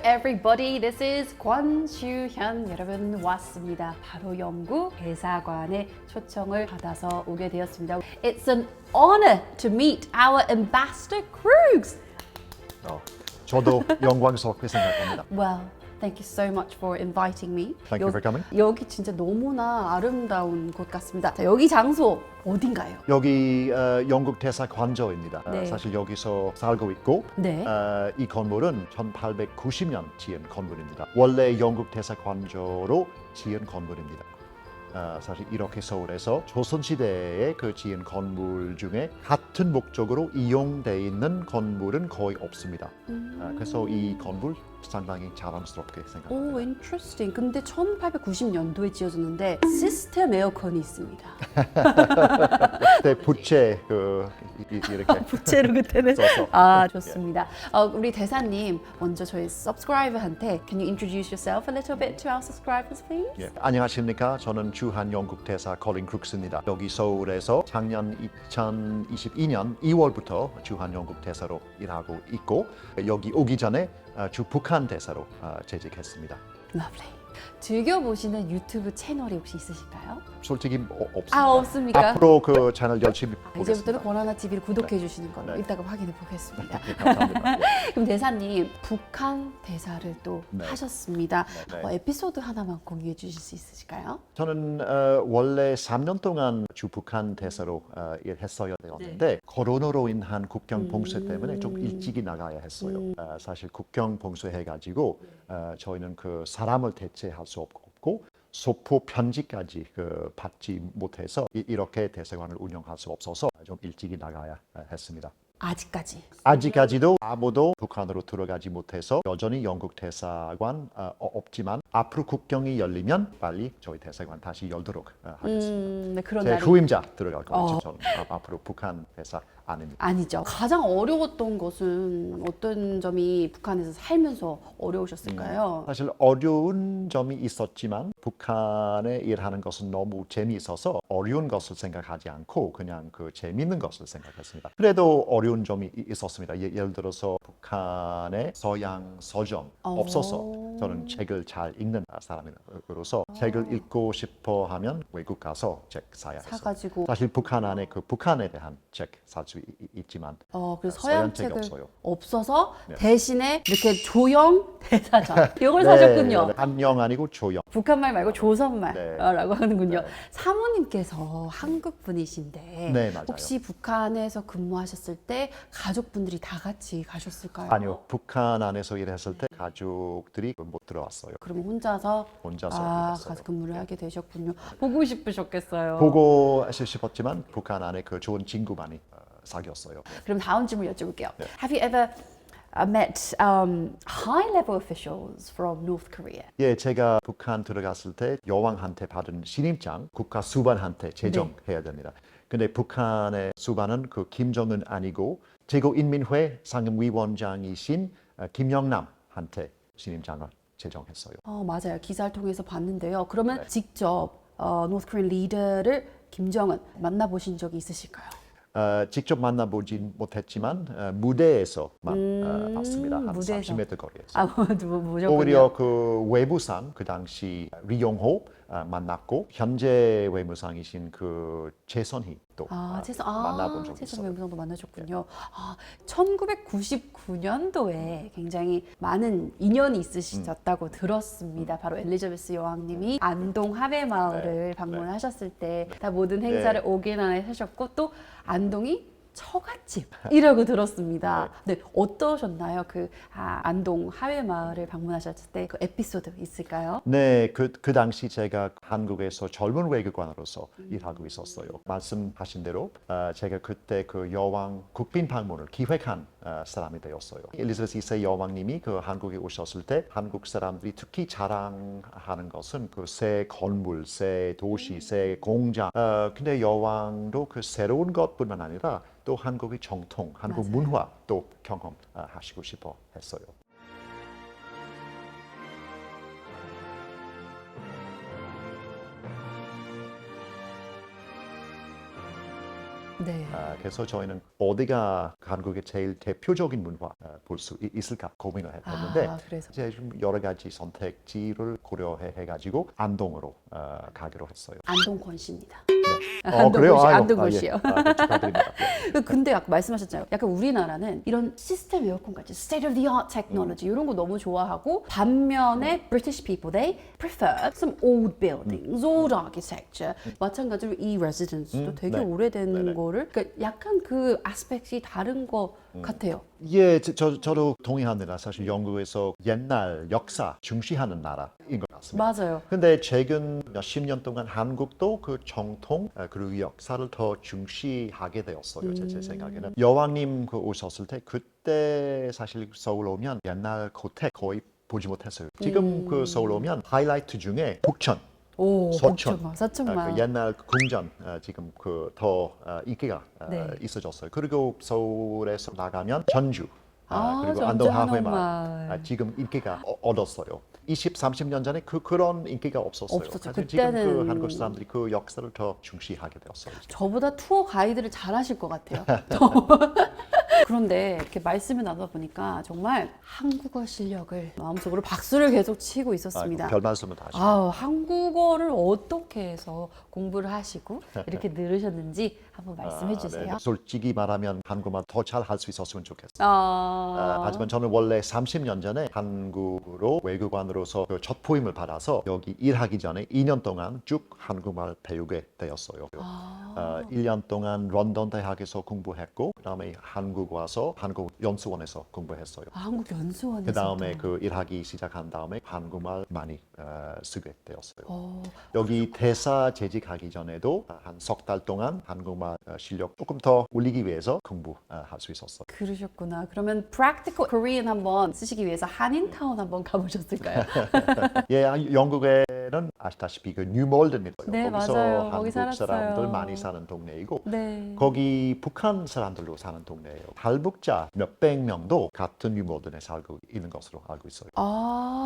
everybody. This is 권주현. 여러분 왔습니다. 바로 영국 대사관의 초청을 받아서 오게 되었습니다. It's an honor to meet our ambassador Krugs. 저도 영광스럽게 생각합니다. Well, thank you so much for inviting me. Thank you for coming. 여기 진짜 너무나 아름다운 곳 같습니다. 자, 여기 장소 어딘가요? 여기 영국 대사관저입니다. 네. 사실 여기서 살고 있고 네. 이 건물은 1890년 지은 건물입니다. 원래 영국 대사관저로 지은 건물입니다. 사실 이렇게 서울에서 조선시대에 그 지은 건물 중에 같은 목적으로 이용되어 있는 건물은 거의 없습니다. 그래서 이 건물 상당히 자랑스럽게 생각합니다. 오, interesting. 근데 1890년도에 지어졌는데 시스템 에어컨이 있습니다. 그때 부채 이렇게 부채로 그때는 써서. 아, 좋습니다. 우리 대사님 먼저 저희 subscriber한테 Can you introduce yourself a little bit to our subscribers, please? 예, 안녕하십니까? 저는 주한 영국 대사 콜린 크룩스입니다. 여기 서울에서 작년 2022년 2월부터 주한 영국 대사로 일하고 있고 여기 오기 전에 주 북한 대사로 재직했습니다. Lovely. 즐겨보시는 유튜브 채널이 혹시 있으실까요? 솔직히 없습니다. 아, 없습니까? 앞으로 그 채널 열심히 이제부터는 보겠습니다. 권하나 TV를 구독해 주시는 걸로 네. 이따가 확인해 보겠습니다. 감사합니다. 그럼 대사님 북한 대사를 또 네. 하셨습니다. 네, 네. 에피소드 하나만 공유해 주실 수 있으실까요? 저는 원래 3년 동안 주 북한 대사로 일했어야 되었는데 코로나로 인한 국경 봉쇄 때문에 좀 일찍이 나가야 했어요. 사실 국경 봉쇄해가지고 저희는 그 사람을 대체할 수 없고 소포 편지까지 받지 못해서 이렇게 대사관을 운영할 수 없어서 좀 일찍이 나가야 했습니다. 아직까지. 아직까지도 아무도 북한으로 들어가지 못해서 여전히 영국 대사관 없지만 앞으로 국경이 열리면 빨리 저희 대사관 다시 열도록 하겠습니다. 네, 그런 제 날이 후임자 들어갈 거죠. 저는 앞으로 북한 대사 아닙니다. 아니죠. 가장 어려웠던 것은 어떤 점이 북한에서 살면서 어려우셨을까요? 사실 어려운 점이 있었지만 북한에 일하는 것은 너무 재미있어서 어려운 것을 생각하지 않고 그냥 그 재미있는 것을 생각했습니다. 그래도 어려운 점이 있었습니다. 예를 들어서 북한에 서양 서점 없어서 저는 책을 잘 읽는 사람으로서 책을 읽고 싶어 하면 외국 가서 책 사야 했어요. 사가지고 사실 북한 안에 북한에 대한 책 살 수 있지만 그래서 서양 서양 책이 책을 없어요. 없어서 네. 대신에 이렇게 조영 대사전 이걸 사셨군요. 네, 한영 아니고 조영. 북한말 말고 조선말라고 하는군요. 네. 사모님께서 한국 분이신데 네, 맞아요. 혹시 북한에서 근무하셨을 때 가족분들이 다 같이 가셨을까요? 아니요, 북한 안에서 일했을 때 가족들이 못 들어왔어요. 그러면 혼자서 혼자서 가서 일했어요. 근무를 하게 되셨군요. 보고 싶으셨겠어요. 보고 싶었지만 북한 안에 그 좋은 친구 많이 사귀었어요. 그럼 다음 질문 여쭤볼게요. 네. Have you ever met high-level officials from North Korea? 예, 제가 북한 들어갔을 때 여왕한테 받은 신임장 국가 수반한테 제정해야 됩니다. 근데 북한의 수반은 그 김정은 아니고 제국인민회 상임위원장이신 김영남한테 신임장을 제정했어요. 맞아요. 기사를 통해서 봤는데요. 그러면 네. 직접 North Korean 리더를 김정은 만나보신 적이 있으실까요? 직접 만나보진 못했지만 무대에서만 봤습니다. 한 무대에서. 30m 거리에서. 보셨군요. 오히려 그 외무상 그 당시 리용호 만났고 현재 외무상이신 그 최선희 또 만나본 적이 최선 있어요. 외무상도 만나셨군요. 1999년도에 굉장히 많은 인연이 있으셨다고 들었습니다. 바로 엘리자베스 여왕님이 안동 하회마을을 방문하셨을 때 다 모든 행사를 오게나에 하셨고 또 안동이 처갓집이라고 들었습니다. 네, 어떠셨나요? 안동 하회마을을 방문하셨을 때 그 에피소드 있을까요? 네, 그 당시 제가 한국에서 젊은 외교관으로서 일하고 있었어요. 말씀하신 대로 제가 그때 그 여왕 국빈 방문을 기획한 사람이 되었어요. 엘리자베스 2세 여왕님이 그 한국에 오셨을 때 한국 사람들이 특히 자랑하는 것은 그 새 건물, 새 도시, 새 공장. 근데 여왕도 그 새로운 것뿐만 아니라 또 한국의 정통, 한국 맞아요. 문화 또 경험하시고 싶어 했어요. 네. 그래서 저희는 어디가 한국의 제일 대표적인 문화 볼 수 있을까 고민을 했는데 그래서 이제 좀 여러 가지 선택지를 고려해가지고 안동으로 가기로 했어요. 안동권 씨입니다. 네. 그래요? 아이고, 안동권 씨요. 축하드립니다. 근데 아까 말씀하셨잖아요. 약간 우리나라는 이런 시스템 에어컨 같이 state of the art technology 이런 거 너무 좋아하고 반면에 British people they prefer some old buildings, old architecture. 마찬가지로 이 residence도 되게 네. 오래된 네네. 거를 그러니까 약간 그 아스펙트가 다른 것 같아요. 예, 저도 동의합니다. 사실 영국에서 옛날 역사 중시하는 나라인 것 같습니다. 맞아요. 근데 최근 몇십 년 동안 한국도 그 정통 그리고 역사를 더 중시하게 되었어요. 제 생각에는 여왕님 그 오셨을 때 그때 사실 서울 오면 옛날 고택 거의 보지 못했어요. 지금 그 서울 오면 하이라이트 중에 북천, 오, 서천, 북촌, 서천만. 그 옛날 궁전 지금 그 더 인기가 네. 있어졌어요. 그리고 서울에서 나가면 전주 그리고 전주 안동 한옥마을. 하회마을 지금 인기가 얻었어요. 20, 30년 전에 그런 인기가 없었어요. 없었죠. 사실 지금 그 그때는- 한국 사람들이 그 역사를 더 중시하게 되었어요. 저보다 투어 가이드를 잘 하실 것 같아요. 그런데 이렇게 말씀을 나누다 보니까 정말 한국어 실력을 마음속으로 박수를 계속 치고 있었습니다. 별 말씀을 다 하시고. 한국어를 어떻게 해서 공부를 하시고 이렇게 늘으셨는지 한번 말씀해 주세요. 네. 솔직히 말하면 한국말 더 잘 할 수 있었으면 좋겠어요. 아, 하지만 저는 원래 30년 전에 한국으로 외교관으로서 그 첫 포임을 받아서 여기 일하기 전에 2년 동안 쭉 한국말 배우게 되었어요. 1년 동안 런던 대학에서 공부했고 그다음에 한국 와서 한국 연수원에서 공부했어요. 한국 연수원에서 그다음에 그 일하기 시작한 다음에 한국말 많이 쓰게 되었어요. 여기 대사 재직하기 전에도 한 석 달 동안 한국말 실력 조금 더 올리기 위해서 공부할 수 있었어요. 그러셨구나. 그러면 practical Korean 한번 쓰시기 위해서 한인타운 한번 가보셨을까요? 예, 영국에는 아시다시피 그 뉴몰든이 있어요. 네, 거기서 맞아요. 한국 거기 살았어요. 사람들 많이 사는 동네이고 네. 거기 북한 사람들로 사는 동네예요. 탈북자 몇백 명도 같은 뉴몰든에 살고 있는 것으로 알고 있어요.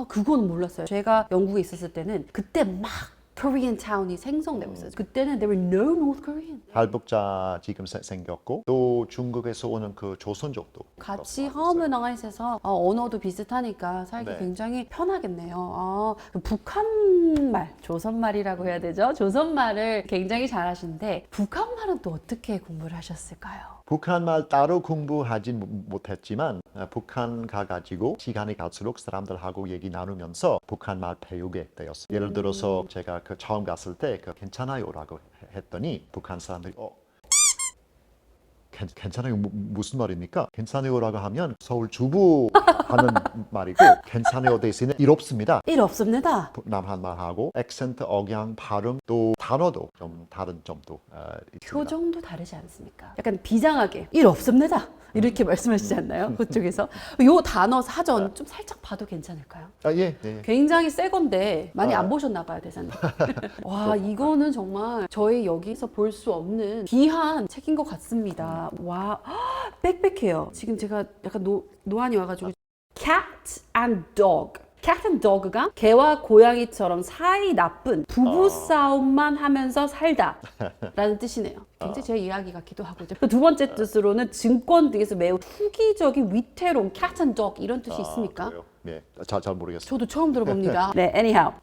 그건 몰랐어요. 제가 영국에 있었을 때는 그때 막 Korean town이 생성되고 있어요. 그때는 there were no North Korean. 탈북자 지금 생겼고 또 중국에서 오는 그 조선족도 같이 알고 있어요. 허문왕에서 언어도 비슷하니까 살기 네. 굉장히 편하겠네요. 북한말, 조선말이라고 해야 되죠? 조선말을 굉장히 잘하시는데 북한말은 또 어떻게 공부를 하셨을까요? 북한말 따로 공부하진 못했지만 북한 가가지고 시간이 갈수록 사람들하고 얘기 나누면서 북한말 배우게 되었어요. 예를 들어서 제가 그 처음 갔을 때 그 괜찮아요라고 했더니 북한 사람들이 괜찮아요 무슨 말입니까? 괜찮아요라고 하면 서울 주부 하는 말이고 괜찮아요 대신에 일 없습니다. 일 없습니다. 남한말하고 액센트, 억양, 발음 또 단어도 좀 다른 점도 있습니다. 표정도 다르지 않습니까? 약간 비장하게 일 없습니다. 이렇게 말씀하시지 않나요? 그쪽에서 요 단어 사전 좀 살짝 봐도 괜찮을까요? 예. 굉장히 새 건데 많이 안 보셨나 봐요, 대사님. 와, 이거는 정말 저희 여기서 볼 수 없는 귀한 책인 것 같습니다. 와, 빽빽해요. 지금 제가 약간 노안이 와가지고 Cat and Dog. Cat and Dog가 개와 고양이처럼 사이 나쁜 부부 싸움만 하면서 살다 라는 뜻이네요. 굉장히 제 이야기 같기도 하고 두 번째 뜻으로는 증권 등에서 매우 투기적인 위태로운 Cat and Dog 이런 뜻이 있습니까? 그래요? 네, 잘 모르겠어요. 저도 처음 들어봅니다. 네, anyhow.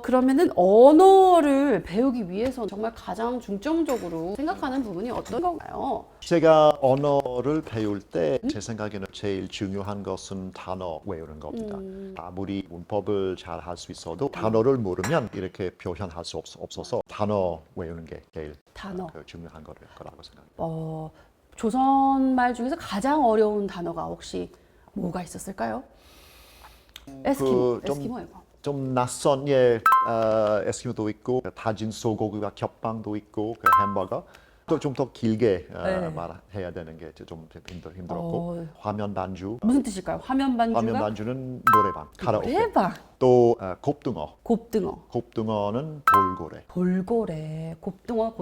그러면은 언어를 배우기 위해서 정말 가장 중점적으로 생각하는 부분이 어떤 건가요? 제가 언어를 배울 때 제 생각에는 제일 중요한 것은 단어 외우는 겁니다. 아무리 문법을 잘 할 수 있어도 단어를 모르면 이렇게 표현할 수 없어서 단어 외우는 게 제일 단어. 중요한 거라고 생각합니다. 조선말 중에서 가장 어려운 단어가 혹시 뭐가 있었을까요? 에스키모예요. 좀 낯선 에스키모도 있고 다진 소고기와 겹빵도 있고 햄버거 또 좀 더 길게 말해야 되는 게 좀 힘들었고 화면 반주 무슨 뜻일까요? 화면 반주가? 화면 반주는 노래방 카라오케 노래방. 또 곱등어 곱등어. 곱등어는 돌고래 돌고래, 곱등어,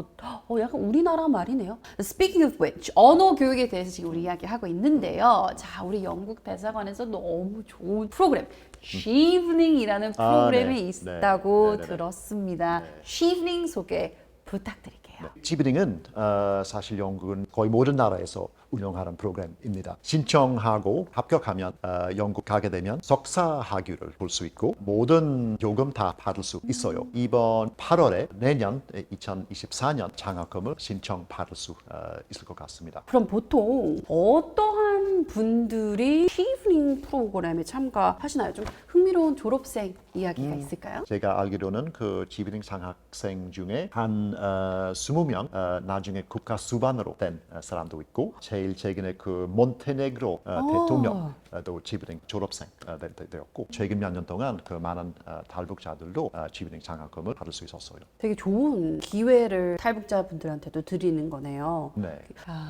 약간 우리나라 말이네요. Speaking of which, 언어 교육에 대해서 지금 우리 이야기하고 있는데요. 자, 우리 영국 대사관에서 너무 좋은 프로그램, Shevening이라는 프로그램이 네. 있다고 네. 들었습니다. Shevening 소개 부탁드릴게요. 지브링은 사실 영국은 거의 모든 나라에서 운영하는 프로그램입니다. 신청하고 합격하면 영국 가게 되면 석사 학위를 볼 수 있고 모든 요금 다 받을 수 있어요. 이번 8월에 내년 2024년 장학금을 신청 받을 수 있을 것 같습니다. 그럼 보통 어떠한 분들이 티브링 프로그램에 참가하시나요? 좀 흥미로운 졸업생 이야기가 있을까요? 제가 알기로는 그 지브링 장학생 중에 한 20명 나중에 국가 수반으로 된 사람도 있고 제일 최근에 그 몬테네그로 대통령도 지브링 졸업생 되었고 최근 몇 년 동안 그 많은 탈북자들도 지브링 장학금을 받을 수 있었어요. 되게 좋은 기회를 탈북자분들한테도 드리는 거네요. 네.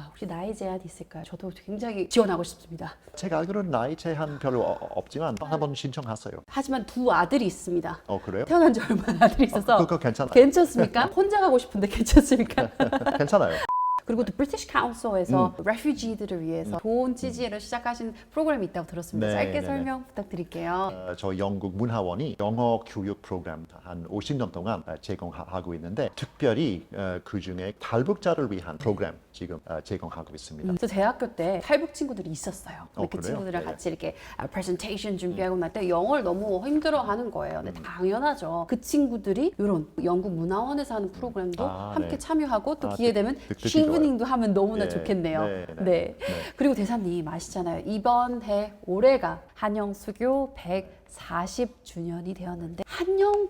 혹시 나이 제한 있을까요? 저도 굉장히 지원하고 싶습니다. 제가 알기로는 나이 제한 별로 없지만 한번 신청하세요. 하지만 두 아들이 있습니다. 그래요? 태어난 지 얼마 안 아들이 있어서 그거 괜찮아요. 괜찮습니까? 혼자 가고 싶은데 괜찮습니까? 괜찮아요. 그리고 또 브리티시 카운슬에서 레퓨지들을 위해서 좋은 취지를 시작하신 프로그램이 있다고 들었습니다. 네, 짧게 네, 설명 부탁드릴게요. 저 영국 문화원이 영어 교육 프로그램 한 50년 동안 제공하고 있는데 특별히 그 중에 탈북자를 위한 프로그램 지금 제공하고 있습니다. 저 대학교 때 탈북 친구들이 있었어요. 근데 그 그래요? 친구들이랑 네. 같이 이렇게 프레젠테이션 준비하고 날 때 영어를 너무 힘들어하는 거예요. 근데 당연하죠. 그 친구들이 이런 영국 문화원에서 하는 프로그램도 함께 네. 참여하고 또 기회 되면 듣기 시브닝도 하면 너무나 네, 좋겠네요. 네, 네, 네. 그리고 대사님 아시잖아요. 이번 해 올해가 한영 수교 140주년이 되었는데 한영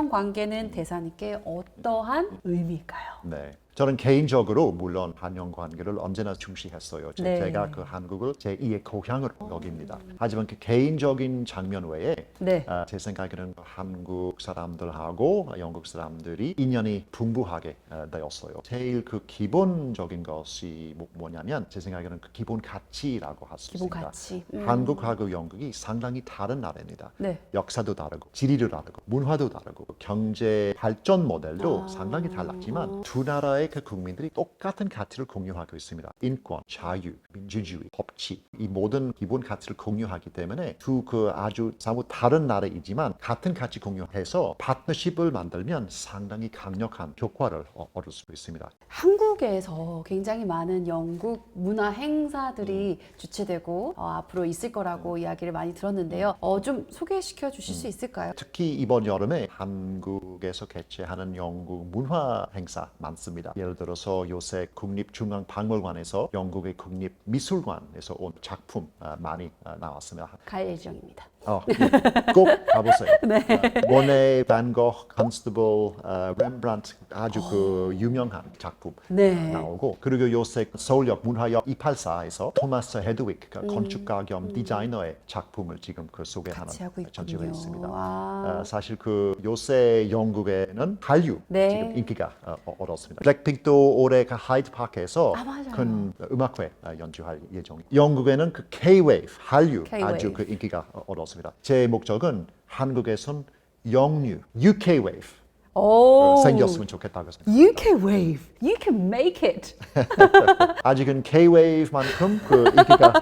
관계는 대사님께 어떠한 의미일까요? 네. 저는 개인적으로 물론 한영 관계를 언제나 중시했어요. 네. 제가 그 한국을 제2의 고향으로 여깁니다. 하지만 그 개인적인 장면 외에 네. 제 생각에는 한국 사람들하고 영국 사람들이 인연이 풍부하게 되었어요. 제일 그 기본적인 것이 뭐냐면 제 생각에는 그 기본 가치라고 할 수 기본 있습니다. 가치. 한국하고 영국이 상당히 다른 나라입니다. 네. 역사도 다르고 지리도 다르고 문화도 다르고 경제 발전 모델도 상당히 달랐지만 두 나라의 그 국민들이 똑같은 가치를 공유하고 있습니다. 인권, 자유, 민주주의, 법치 이 모든 기본 가치를 공유하기 때문에 두 그 아주 사뭇 다른 나라이지만 같은 가치 공유해서 파트너십을 만들면 상당히 강력한 효과를 얻을 수 있습니다. 한국에서 굉장히 많은 영국 문화 행사들이 주최되고 앞으로 있을 거라고 이야기를 많이 들었는데요. 좀 소개시켜 주실 수 있을까요? 특히 이번 여름에 한국에서 개최하는 영국 문화 행사 많습니다. 예를 들어서 요새 국립중앙박물관에서 영국의 국립미술관에서 온 작품 많이 나왔습니다. 갈 예정입니다. 꼭 가보세요. 모네, 반 고흐, 컨스터블, 렘브란트 아주 그 유명한 작품 네. 나오고 그리고 요새 서울역 문화역 284에서 토마스 헤드윅 건축가 겸 디자이너의 작품을 지금 그 소개하는 같이 하고 전시가 있군요. 있습니다. 와. 사실 그 요새 영국에는 한류 네. 지금 인기가 얻었습니다. 블랙핑크도 올해 그 하이드 파크에서 맞아요. 큰 음악회 연주할 예정이. 영국에는 그 K-Wave 한류 K-Wave. 아주 그 인기가 얻었습니다. 제 목적은 한국에선 영류 UK-Wave 오. 생겼으면 좋겠다고 생각합니다. UK wave. You can make it. 아직은 K-Wave만큼 그 인기가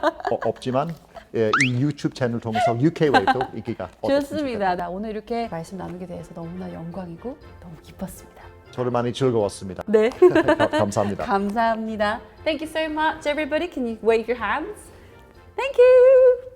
없지만 이 유튜브 채널 통해서 UK-Wave도 인기가 얻었으면 좋습니다. 나 오늘 이렇게 말씀 나누게 돼서 너무나 영광이고 너무 기뻤습니다. 저를 많이 즐거웠습니다. 네. 감사합니다. 감사합니다. Thank you so much, everybody. Can you wave your hands? Thank you.